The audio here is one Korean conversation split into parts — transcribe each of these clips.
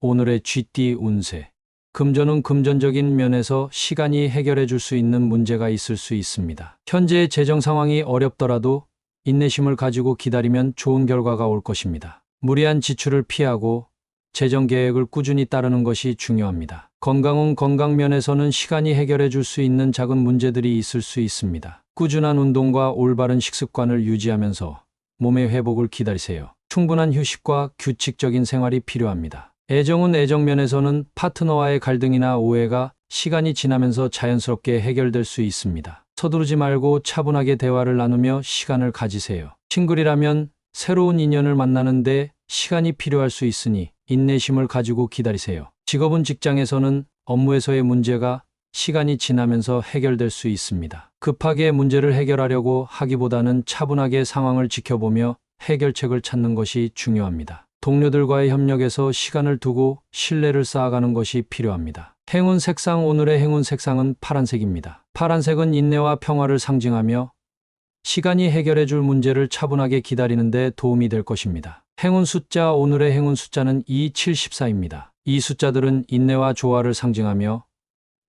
오늘의 쥐띠 운세. 금전은 금전적인 면에서 시간이 해결해 줄 수 있는 문제가 있을 수 있습니다. 현재의 재정 상황이 어렵더라도 인내심을 가지고 기다리면 좋은 결과가 올 것입니다. 무리한 지출을 피하고 재정 계획을 꾸준히 따르는 것이 중요합니다. 건강은 건강 면에서는 시간이 해결해 줄 수 있는 작은 문제들이 있을 수 있습니다. 꾸준한 운동과 올바른 식습관을 유지하면서 몸의 회복을 기다리세요. 충분한 휴식과 규칙적인 생활이 필요합니다. 애정은 애정 면에서는 파트너와의 갈등이나 오해가 시간이 지나면서 자연스럽게 해결될 수 있습니다. 서두르지 말고 차분하게 대화를 나누며 시간을 가지세요. 싱글이라면 새로운 인연을 만나는데 시간이 필요할 수 있으니 인내심을 가지고 기다리세요. 직업은 직장에서는 업무에서의 문제가 시간이 지나면서 해결될 수 있습니다. 급하게 문제를 해결하려고 하기보다는 차분하게 상황을 지켜보며 해결책을 찾는 것이 중요합니다. 동료들과의 협력에서 시간을 두고 신뢰를 쌓아가는 것이 필요합니다. 행운 색상. 오늘의 행운 색상은 파란색입니다. 파란색은 인내와 평화를 상징하며 시간이 해결해 줄 문제를 차분하게 기다리는 데 도움이 될 것입니다. 행운 숫자. 오늘의 행운 숫자는 2, 7, 14입니다. 이 숫자들은 인내와 조화를 상징하며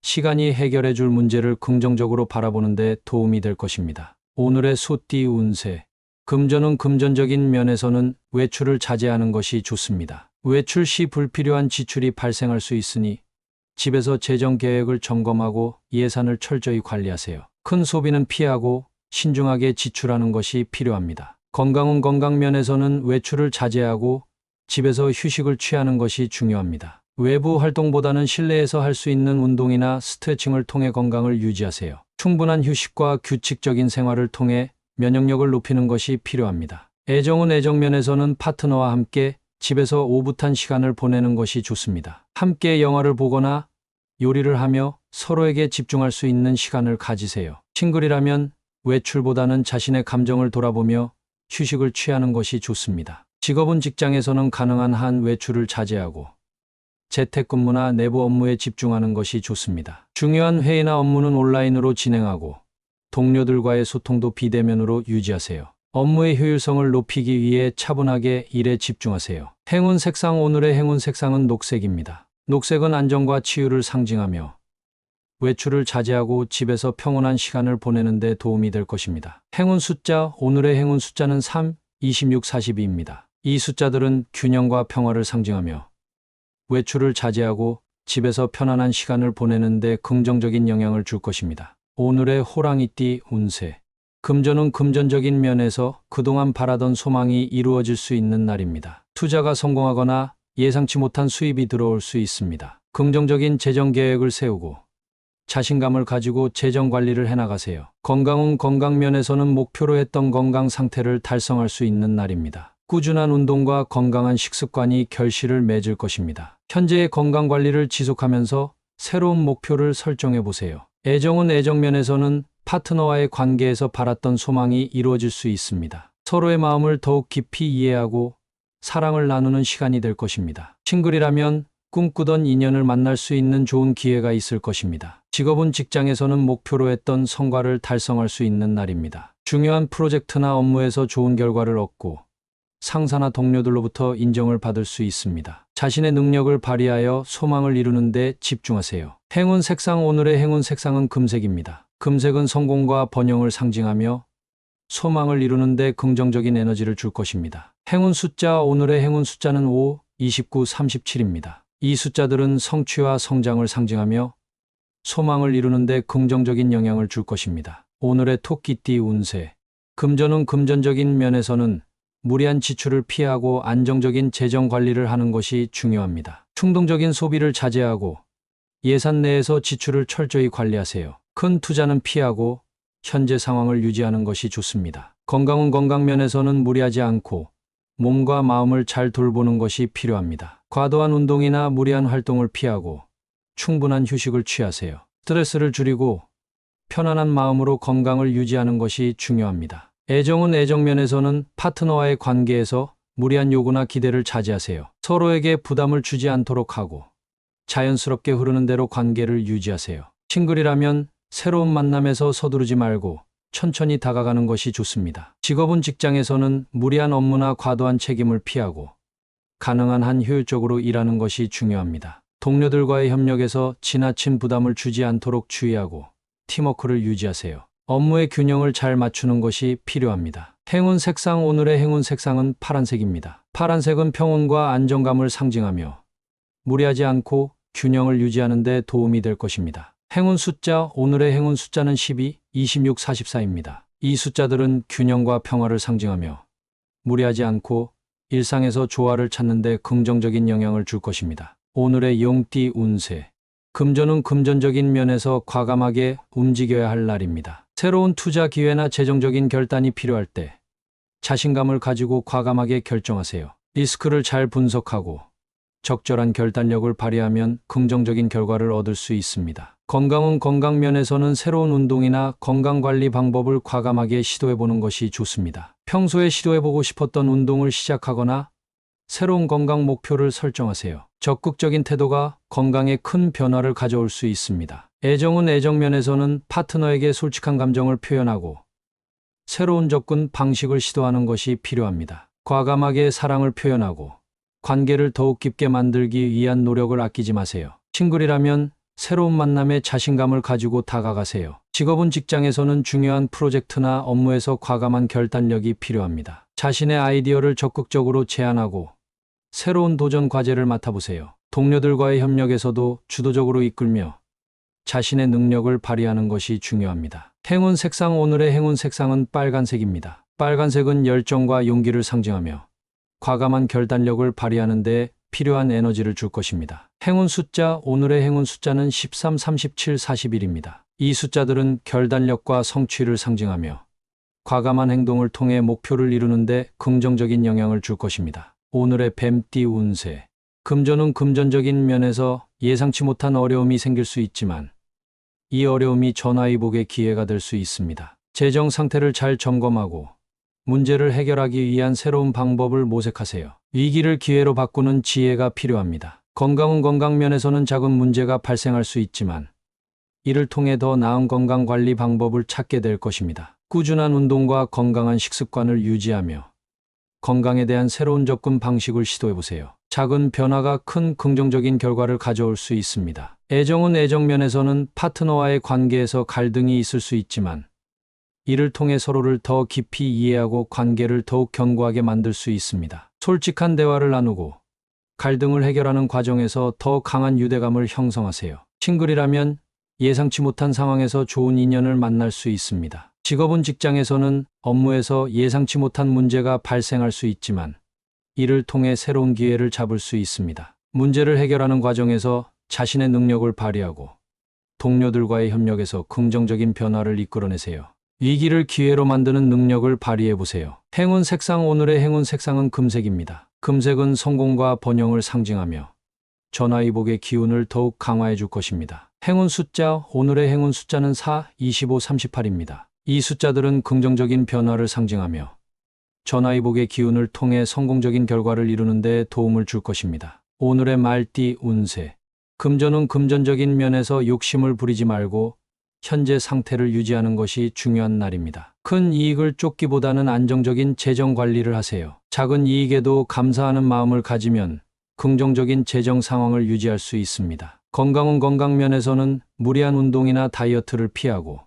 시간이 해결해 줄 문제를 긍정적으로 바라보는 데 도움이 될 것입니다. 오늘의 소띠 운세. 금전은 금전적인 면에서는 외출을 자제하는 것이 좋습니다. 외출 시 불필요한 지출이 발생할 수 있으니 집에서 재정 계획을 점검하고 예산을 철저히 관리하세요. 큰 소비는 피하고 신중하게 지출하는 것이 필요합니다. 건강은 건강 면에서는 외출을 자제하고 집에서 휴식을 취하는 것이 중요합니다. 외부 활동보다는 실내에서 할 수 있는 운동이나 스트레칭을 통해 건강을 유지하세요. 충분한 휴식과 규칙적인 생활을 통해 면역력을 높이는 것이 필요합니다. 애정은 애정 면에서는 파트너와 함께 집에서 오붓한 시간을 보내는 것이 좋습니다. 함께 영화를 보거나 요리를 하며 서로에게 집중할 수 있는 시간을 가지세요. 싱글이라면 외출보다는 자신의 감정을 돌아보며 휴식을 취하는 것이 좋습니다. 직업은 직장에서는 가능한 한 외출을 자제하고 재택근무나 내부 업무에 집중하는 것이 좋습니다. 중요한 회의나 업무는 온라인으로 진행하고 동료들과의 소통도 비대면으로 유지하세요. 업무의 효율성을 높이기 위해 차분하게 일에 집중하세요. 행운 색상. 오늘의 행운 색상은 녹색입니다. 녹색은 안정과 치유를 상징하며 외출을 자제하고 집에서 평온한 시간을 보내는 데 도움이 될 것입니다. 행운 숫자. 오늘의 행운 숫자는 3, 26, 42입니다. 이 숫자들은 균형과 평화를 상징하며 외출을 자제하고 집에서 편안한 시간을 보내는 데 긍정적인 영향을 줄 것입니다. 오늘의 호랑이띠 운세. 금전은 금전적인 면에서 그동안 바라던 소망이 이루어질 수 있는 날입니다. 투자가 성공하거나 예상치 못한 수입이 들어올 수 있습니다. 긍정적인 재정 계획을 세우고 자신감을 가지고 재정 관리를 해나가세요. 건강은 건강 면에서는 목표로 했던 건강 상태를 달성할 수 있는 날입니다. 꾸준한 운동과 건강한 식습관이 결실을 맺을 것입니다. 현재의 건강 관리를 지속하면서 새로운 목표를 설정해 보세요. 애정은 애정 면에서는 파트너와의 관계에서 바랐던 소망이 이루어질 수 있습니다. 서로의 마음을 더욱 깊이 이해하고 사랑을 나누는 시간이 될 것입니다. 싱글이라면 꿈꾸던 인연을 만날 수 있는 좋은 기회가 있을 것입니다. 직업은 직장에서는 목표로 했던 성과를 달성할 수 있는 날입니다. 중요한 프로젝트나 업무에서 좋은 결과를 얻고 상사나 동료들로부터 인정을 받을 수 있습니다. 자신의 능력을 발휘하여 소망을 이루는 데 집중하세요. 행운 색상. 오늘의 행운 색상은 금색입니다. 금색은 성공과 번영을 상징하며 소망을 이루는 데 긍정적인 에너지를 줄 것입니다. 행운 숫자. 오늘의 행운 숫자는 5, 29, 37입니다. 이 숫자들은 성취와 성장을 상징하며 소망을 이루는 데 긍정적인 영향을 줄 것입니다. 오늘의 토끼띠 운세. 금전은 금전적인 면에서는 무리한 지출을 피하고 안정적인 재정 관리를 하는 것이 중요합니다. 충동적인 소비를 자제하고 예산 내에서 지출을 철저히 관리하세요. 큰 투자는 피하고 현재 상황을 유지하는 것이 좋습니다. 건강은 건강 면에서는 무리하지 않고 몸과 마음을 잘 돌보는 것이 필요합니다. 과도한 운동이나 무리한 활동을 피하고 충분한 휴식을 취하세요. 스트레스를 줄이고 편안한 마음으로 건강을 유지하는 것이 중요합니다. 애정은 애정 면에서는 파트너와의 관계에서 무리한 요구나 기대를 자제하세요. 서로에게 부담을 주지 않도록 하고 자연스럽게 흐르는 대로 관계를 유지하세요. 싱글이라면 새로운 만남에서 서두르지 말고 천천히 다가가는 것이 좋습니다. 직업은 직장에서는 무리한 업무나 과도한 책임을 피하고 가능한 한 효율적으로 일하는 것이 중요합니다. 동료들과의 협력에서 지나친 부담을 주지 않도록 주의하고 팀워크를 유지하세요. 업무의 균형을 잘 맞추는 것이 필요합니다. 행운 색상. 오늘의 행운 색상은 파란색입니다. 파란색은 평온과 안정감을 상징하며 무리하지 않고 균형을 유지하는 데 도움이 될 것입니다. 행운 숫자. 오늘의 행운 숫자는 12, 26, 44입니다. 이 숫자들은 균형과 평화를 상징하며 무리하지 않고 일상에서 조화를 찾는 데 긍정적인 영향을 줄 것입니다. 오늘의 용띠 운세. 금전은 금전적인 면에서 과감하게 움직여야 할 날입니다. 새로운 투자 기회나 재정적인 결단이 필요할 때 자신감을 가지고 과감하게 결정하세요. 리스크를 잘 분석하고 적절한 결단력을 발휘하면 긍정적인 결과를 얻을 수 있습니다. 건강은 건강 면에서는 새로운 운동이나 건강관리 방법을 과감하게 시도해보는 것이 좋습니다. 평소에 시도해보고 싶었던 운동을 시작하거나 새로운 건강 목표를 설정하세요. 적극적인 태도가 건강에 큰 변화를 가져올 수 있습니다. 애정은 애정 면에서는 파트너에게 솔직한 감정을 표현하고 새로운 접근 방식을 시도하는 것이 필요합니다. 과감하게 사랑을 표현하고 관계를 더욱 깊게 만들기 위한 노력을 아끼지 마세요. 싱글이라면 새로운 만남에 자신감을 가지고 다가가세요. 직업은 직장에서는 중요한 프로젝트나 업무에서 과감한 결단력이 필요합니다. 자신의 아이디어를 적극적으로 제안하고 새로운 도전 과제를 맡아보세요. 동료들과의 협력에서도 주도적으로 이끌며 자신의 능력을 발휘하는 것이 중요합니다. 행운 색상. 오늘의 행운 색상은 빨간색입니다. 빨간색은 열정과 용기를 상징하며 과감한 결단력을 발휘하는 데 필요한 에너지를 줄 것입니다. 행운 숫자. 오늘의 행운 숫자는 13, 37, 41입니다. 이 숫자들은 결단력과 성취를 상징하며 과감한 행동을 통해 목표를 이루는 데 긍정적인 영향을 줄 것입니다. 오늘의 뱀띠 운세. 금전은 금전적인 면에서 예상치 못한 어려움이 생길 수 있지만 이 어려움이 전화위복의 기회가 될 수 있습니다. 재정 상태를 잘 점검하고 문제를 해결하기 위한 새로운 방법을 모색하세요. 위기를 기회로 바꾸는 지혜가 필요합니다. 건강은 건강 면에서는 작은 문제가 발생할 수 있지만 이를 통해 더 나은 건강관리 방법을 찾게 될 것입니다. 꾸준한 운동과 건강한 식습관을 유지하며 건강에 대한 새로운 접근 방식을 시도해보세요. 작은 변화가 큰 긍정적인 결과를 가져올 수 있습니다. 애정은 애정 면에서는 파트너와의 관계에서 갈등이 있을 수 있지만 이를 통해 서로를 더 깊이 이해하고 관계를 더욱 견고하게 만들 수 있습니다. 솔직한 대화를 나누고 갈등을 해결하는 과정에서 더 강한 유대감을 형성하세요. 싱글이라면 예상치 못한 상황에서 좋은 인연을 만날 수 있습니다. 직업은 직장에서는 업무에서 예상치 못한 문제가 발생할 수 있지만 이를 통해 새로운 기회를 잡을 수 있습니다. 문제를 해결하는 과정에서 자신의 능력을 발휘하고 동료들과의 협력에서 긍정적인 변화를 이끌어내세요. 위기를 기회로 만드는 능력을 발휘해보세요. 행운 색상. 오늘의 행운 색상은 금색입니다. 금색은 성공과 번영을 상징하며 전화위복의 기운을 더욱 강화해 줄 것입니다. 행운 숫자. 오늘의 행운 숫자는 4, 25, 38입니다. 이 숫자들은 긍정적인 변화를 상징하며 전화위복의 기운을 통해 성공적인 결과를 이루는 데 도움을 줄 것입니다. 오늘의 말띠 운세. 금전은 금전적인 면에서 욕심을 부리지 말고 현재 상태를 유지하는 것이 중요한 날입니다. 큰 이익을 쫓기보다는 안정적인 재정 관리를 하세요. 작은 이익에도 감사하는 마음을 가지면 긍정적인 재정 상황을 유지할 수 있습니다. 건강은 건강 면에서는 무리한 운동이나 다이어트를 피하고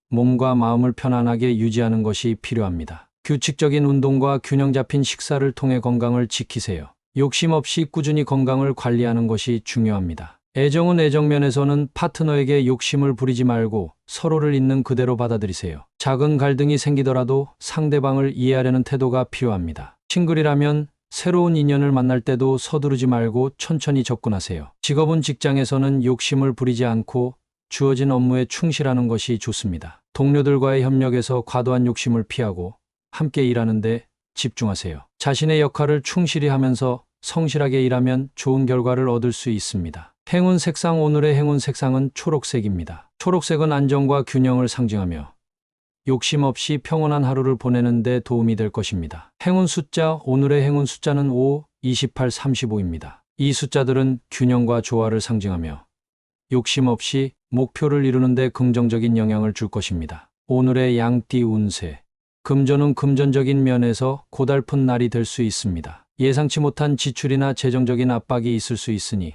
몸과 마음을 편안하게 유지하는 것이 필요합니다. 규칙적인 운동과 균형 잡힌 식사를 통해 건강을 지키세요. 욕심 없이 꾸준히 건강을 관리하는 것이 중요합니다. 애정은 애정 면에서는 파트너에게 욕심을 부리지 말고 서로를 있는 그대로 받아들이세요. 작은 갈등이 생기더라도 상대방을 이해하려는 태도가 필요합니다. 싱글이라면 새로운 인연을 만날 때도 서두르지 말고 천천히 접근하세요. 직업은 직장에서는 욕심을 부리지 않고 주어진 업무에 충실하는 것이 좋습니다. 동료들과의 협력에서 과도한 욕심을 피하고 함께 일하는 데 집중하세요. 자신의 역할을 충실히 하면서 성실하게 일하면 좋은 결과를 얻을 수 있습니다. 행운 색상. 오늘의 행운 색상은 초록색입니다. 초록색은 안정과 균형을 상징하며 욕심 없이 평온한 하루를 보내는 데 도움이 될 것입니다. 행운 숫자. 오늘의 행운 숫자는 5, 28, 35입니다. 이 숫자들은 균형과 조화를 상징하며 욕심 없이 목표를 이루는 데 긍정적인 영향을 줄 것입니다. 오늘의 양띠 운세. 금전은 금전적인 면에서 고달픈 날이 될 수 있습니다. 예상치 못한 지출이나 재정적인 압박이 있을 수 있으니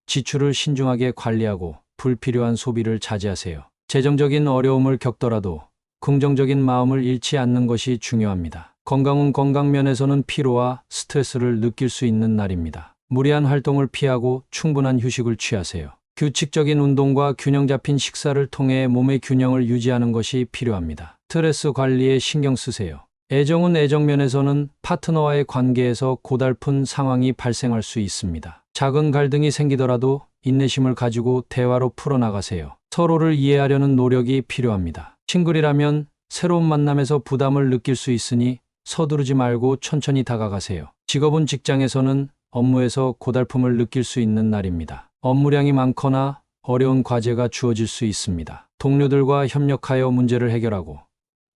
지출을 신중하게 관리하고 불필요한 소비를 자제하세요. 재정적인 어려움을 겪더라도 긍정적인 마음을 잃지 않는 것이 중요합니다. 건강은 건강 면에서는 피로와 스트레스를 느낄 수 있는 날입니다. 무리한 활동을 피하고 충분한 휴식을 취하세요. 규칙적인 운동과 균형 잡힌 식사를 통해 몸의 균형을 유지하는 것이 필요합니다. 스트레스 관리에 신경 쓰세요. 애정은 애정 면에서는 파트너와의 관계에서 고달픈 상황이 발생할 수 있습니다. 작은 갈등이 생기더라도 인내심을 가지고 대화로 풀어나가세요. 서로를 이해하려는 노력이 필요합니다. 싱글이라면 새로운 만남에서 부담을 느낄 수 있으니 서두르지 말고 천천히 다가가세요. 직업은 직장에서는 업무에서 고달픔을 느낄 수 있는 날입니다. 업무량이 많거나 어려운 과제가 주어질 수 있습니다. 동료들과 협력하여 문제를 해결하고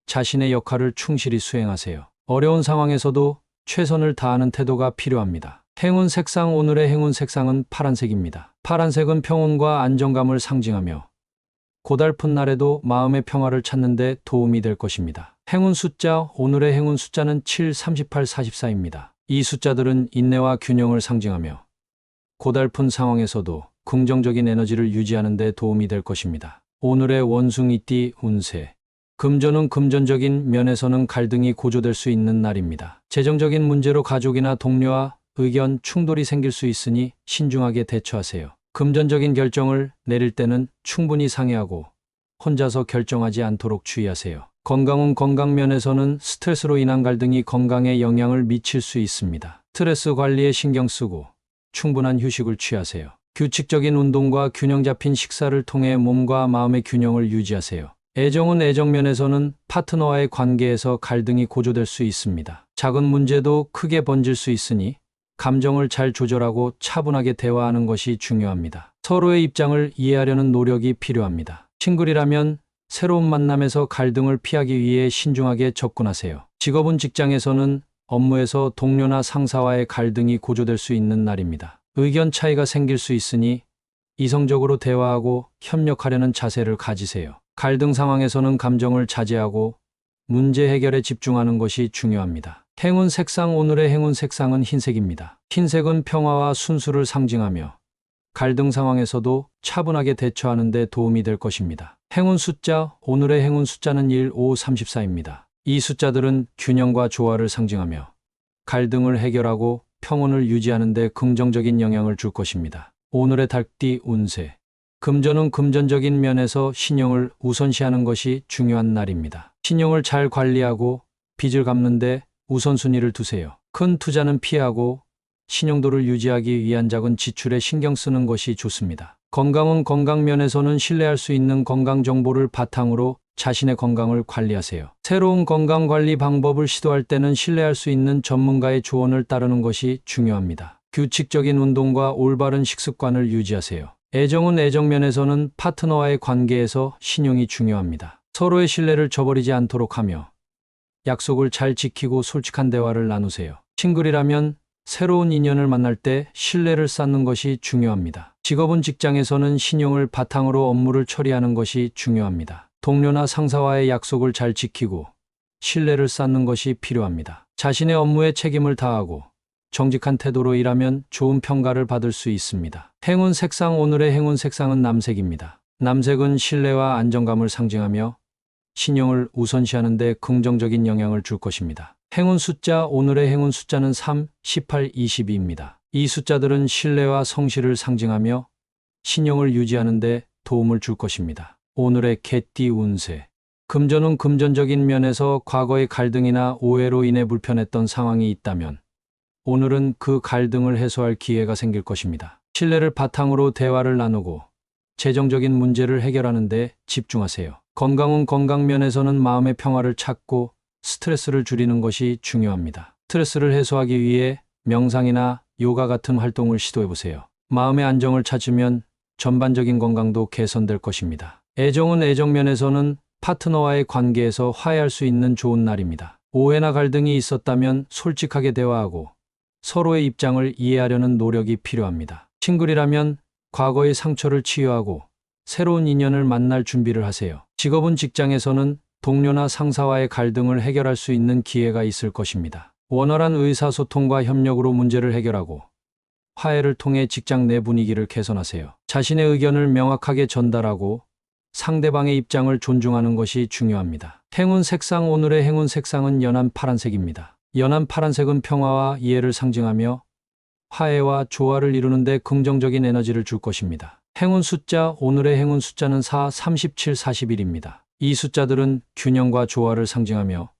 자신의 역할을 충실히 수행하세요. 어려운 상황에서도 최선을 다하는 태도가 필요합니다. 행운 색상. 오늘의 행운 색상은 파란색입니다. 파란색은 평온과 안정감을 상징하며 고달픈 날에도 마음의 평화를 찾는 데 도움이 될 것입니다. 행운 숫자. 오늘의 행운 숫자는 7, 38, 44입니다. 이 숫자들은 인내와 균형을 상징하며 고달픈 상황에서도 긍정적인 에너지를 유지하는 데 도움이 될 것입니다. 오늘의 원숭이띠 운세. 금전은 금전적인 면에서는 갈등이 고조될 수 있는 날입니다. 재정적인 문제로 가족이나 동료와 의견 충돌이 생길 수 있으니 신중하게 대처하세요. 금전적인 결정을 내릴 때는 충분히 상의하고 혼자서 결정하지 않도록 주의하세요. 건강은 건강 면에서는 스트레스로 인한 갈등이 건강에 영향을 미칠 수 있습니다. 스트레스 관리에 신경 쓰고 충분한 휴식을 취하세요. 규칙적인 운동과 균형 잡힌 식사를 통해 몸과 마음의 균형을 유지하세요. 애정은 애정 면에서는 파트너와의 관계에서 갈등이 고조될 수 있습니다. 작은 문제도 크게 번질 수 있으니 감정을 잘 조절하고 차분하게 대화하는 것이 중요합니다. 서로의 입장을 이해하려는 노력이 필요합니다. 싱글이라면 새로운 만남에서 갈등을 피하기 위해 신중하게 접근하세요. 직업은 직장에서는 업무에서 동료나 상사와의 갈등이 고조될 수 있는 날입니다. 의견 차이가 생길 수 있으니 이성적으로 대화하고 협력하려는 자세를 가지세요. 갈등 상황에서는 감정을 자제하고 문제 해결에 집중하는 것이 중요합니다. 행운 색상. 오늘의 행운 색상은 흰색입니다. 흰색은 평화와 순수를 상징하며 갈등 상황에서도 차분하게 대처하는 데 도움이 될 것입니다. 행운 숫자. 오늘의 행운 숫자는 1, 5, 34입니다. 이 숫자들은 균형과 조화를 상징하며 갈등을 해결하고 평온을 유지하는 데 긍정적인 영향을 줄 것입니다. 오늘의 달띠 운세. 금전은 금전적인 면에서 신용을 우선시하는 것이 중요한 날입니다. 신용을 잘 관리하고 빚을 갚는 데 우선순위를 두세요. 큰 투자는 피하고 신용도를 유지하기 위한 작은 지출에 신경 쓰는 것이 좋습니다. 건강은 건강 면에서는 신뢰할 수 있는 건강 정보를 바탕으로 자신의 건강을 관리하세요. 새로운 건강관리 방법을 시도할 때는 신뢰할 수 있는 전문가의 조언을 따르는 것이 중요합니다. 규칙적인 운동과 올바른 식습관을 유지하세요. 애정은 애정 면에서는 파트너와의 관계에서 신용이 중요합니다. 서로의 신뢰를 저버리지 않도록 하며 약속을 잘 지키고 솔직한 대화를 나누세요. 싱글이라면 새로운 인연을 만날 때 신뢰를 쌓는 것이 중요합니다. 직업은 직장에서는 신용을 바탕으로 업무를 처리하는 것이 중요합니다. 동료나 상사와의 약속을 잘 지키고 신뢰를 쌓는 것이 필요합니다. 자신의 업무에 책임을 다하고 정직한 태도로 일하면 좋은 평가를 받을 수 있습니다. 행운 색상. 오늘의 행운 색상은 남색입니다. 남색은 신뢰와 안정감을 상징하며 신용을 우선시하는 데 긍정적인 영향을 줄 것입니다. 행운 숫자. 오늘의 행운 숫자는 3, 18, 22입니다. 이 숫자들은 신뢰와 성실을 상징하며 신용을 유지하는 데 도움을 줄 것입니다. 오늘의 개띠 운세. 금전은 금전적인 면에서 과거의 갈등이나 오해로 인해 불편했던 상황이 있다면 오늘은 그 갈등을 해소할 기회가 생길 것입니다. 신뢰를 바탕으로 대화를 나누고 재정적인 문제를 해결하는 데 집중하세요. 건강은 건강 면에서는 마음의 평화를 찾고 스트레스를 줄이는 것이 중요합니다. 스트레스를 해소하기 위해 명상이나 요가 같은 활동을 시도해보세요. 마음의 안정을 찾으면 전반적인 건강도 개선될 것입니다. 애정은 애정 면에서는 파트너와의 관계에서 화해할 수 있는 좋은 날입니다. 오해나 갈등이 있었다면 솔직하게 대화하고 서로의 입장을 이해하려는 노력이 필요합니다. 싱글이라면 과거의 상처를 치유하고 새로운 인연을 만날 준비를 하세요. 직업은 직장에서는 동료나 상사와의 갈등을 해결할 수 있는 기회가 있을 것입니다. 원활한 의사소통과 협력으로 문제를 해결하고 화해를 통해 직장 내 분위기를 개선하세요. 자신의 의견을 명확하게 전달하고 상대방의 입장을 존중하는 것이 중요합니다. 행운 색상. 오늘의 행운 색상은 연한 파란색입니다. 연한 파란색은 평화와 이해를 상징하며 화해와 조화를 이루는 데 긍정적인 에너지를 줄 것입니다. 행운 숫자. 오늘의 행운 숫자는 4, 37, 41입니다. 이 숫자들은 균형과 조화를 상징하며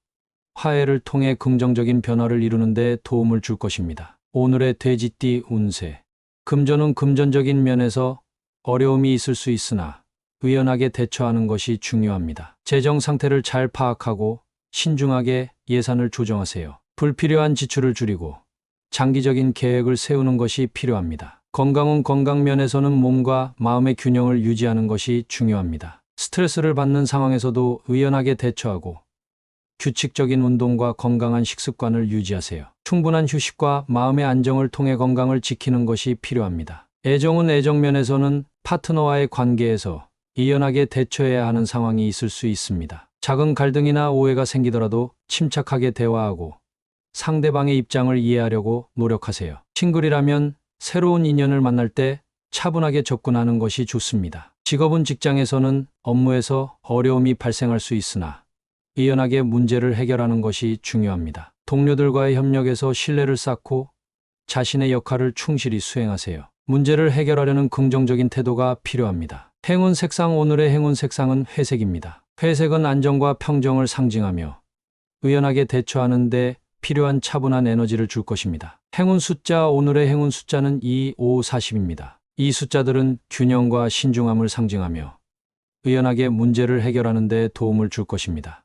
화해를 통해 긍정적인 변화를 이루는 데 도움을 줄 것입니다. 오늘의 돼지띠 운세. 금전은 금전적인 면에서 어려움이 있을 수 있으나 의연하게 대처하는 것이 중요합니다. 재정 상태를 잘 파악하고 신중하게 예산을 조정하세요. 불필요한 지출을 줄이고 장기적인 계획을 세우는 것이 필요합니다. 건강은 건강 면에서는 몸과 마음의 균형을 유지하는 것이 중요합니다. 스트레스를 받는 상황에서도 의연하게 대처하고 규칙적인 운동과 건강한 식습관을 유지하세요. 충분한 휴식과 마음의 안정을 통해 건강을 지키는 것이 필요합니다. 애정은 애정 면에서는 파트너와의 관계에서 의연하게 대처해야 하는 상황이 있을 수 있습니다. 작은 갈등이나 오해가 생기더라도 침착하게 대화하고 상대방의 입장을 이해하려고 노력하세요. 싱글이라면 새로운 인연을 만날 때 차분하게 접근하는 것이 좋습니다. 직업은 직장에서는 업무에서 어려움이 발생할 수 있으나 의연하게 문제를 해결하는 것이 중요합니다. 동료들과의 협력에서 신뢰를 쌓고 자신의 역할을 충실히 수행하세요. 문제를 해결하려는 긍정적인 태도가 필요합니다. 행운 색상. 오늘의 행운 색상은 회색입니다. 회색은 안정과 평정을 상징하며 의연하게 대처하는 데 필요한 차분한 에너지를 줄 것입니다. 행운 숫자. 오늘의 행운 숫자는 2, 5, 40입니다. 이 숫자들은 균형과 신중함을 상징하며 의연하게 문제를 해결하는 데 도움을 줄 것입니다.